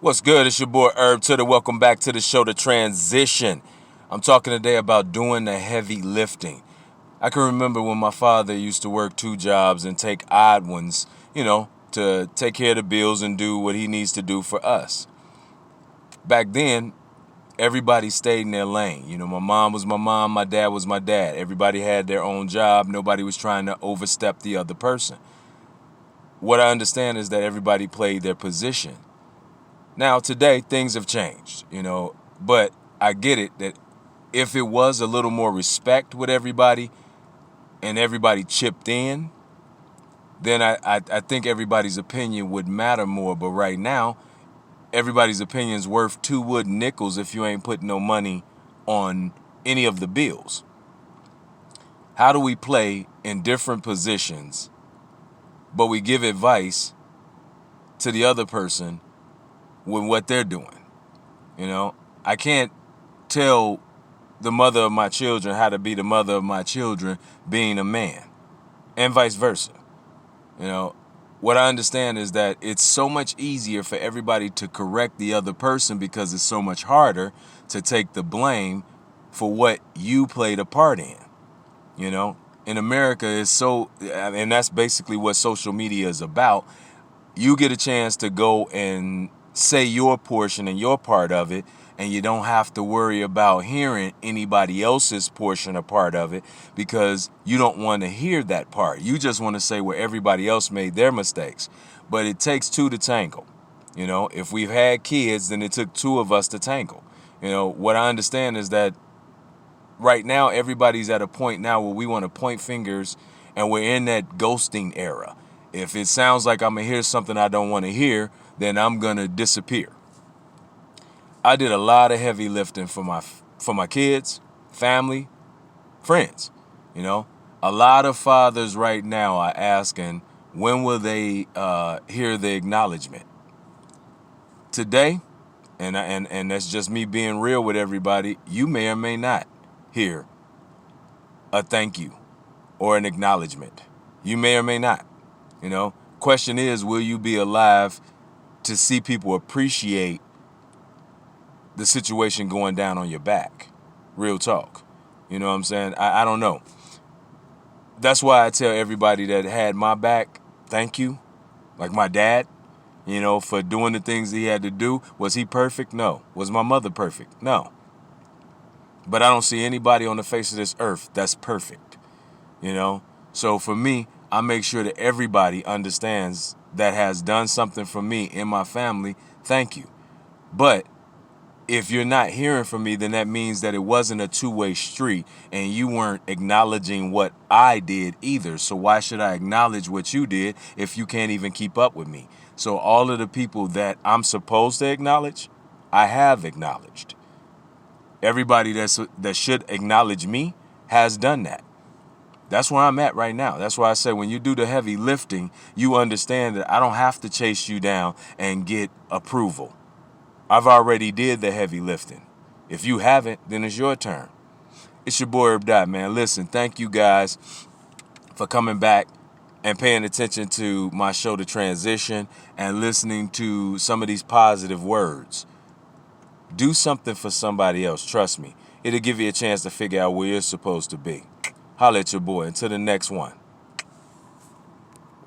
What's good? It's your boy Herb Tutter. Welcome back to the show, The Transition. I'm talking today about doing the heavy lifting. I can remember when my father used to work 2 jobs and take odd ones, to take care of the bills and do what he needs to do for us. Back then, everybody stayed in their lane. My mom was my mom, my dad was my dad. Everybody had their own job. Nobody was trying to overstep the other person. What I understand is that everybody played their position. Now, today, things have changed, but I get it that if it was a little more respect with everybody and everybody chipped in, then I think everybody's opinion would matter more. But right now, everybody's opinion is worth 2 wooden nickels if you ain't putting no money on any of the bills. How do we play in different positions, but we give advice to the other person with what they're doing? I can't tell the mother of my children how to be the mother of my children being a man, and vice versa. What I understand is that it's so much easier for everybody to correct the other person because it's so much harder to take the blame for what you played a part in. In America, and that's basically what social media is about. You get a chance to go and say your portion and your part of it, and you don't have to worry about hearing anybody else's portion or part of it because you don't want to hear that part. You just want to say where everybody else made their mistakes. But it takes two to tangle. If we've had kids, then it took 2 of us to tangle. What I understand is that right now everybody's at a point now where we want to point fingers, and we're in that ghosting era. If it sounds like I'm going to hear something I don't want to hear, then I'm going to disappear. I did a lot of heavy lifting for my kids, family, friends. A lot of fathers right now are asking, when will they hear the acknowledgement? Today, and that's just me being real with everybody, you may or may not hear a thank you or an acknowledgement. You may or may not. Question is, will you be alive to see people appreciate the situation going down on your back? Real talk. You know what I'm saying? I don't know. That's why I tell everybody that had my back, thank you. Like my dad, for doing the things he had to do. Was he perfect? No. Was my mother perfect? No. But I don't see anybody on the face of this earth that's perfect. So for me, I make sure that everybody understands that has done something for me in my family. Thank you. But if you're not hearing from me, then that means that it wasn't a two-way street and you weren't acknowledging what I did either. So why should I acknowledge what you did if you can't even keep up with me? So all of the people that I'm supposed to acknowledge, I have acknowledged. Everybody that should acknowledge me has done that. That's where I'm at right now. That's why I say when you do the heavy lifting, you understand that I don't have to chase you down and get approval. I've already did the heavy lifting. If you haven't, then it's your turn. It's your boy Herb Dot, man. Listen, thank you guys for coming back and paying attention to my show, The Transition, and listening to some of these positive words. Do something for somebody else. Trust me. It'll give you a chance to figure out where you're supposed to be. Holla at your boy. Until the next one.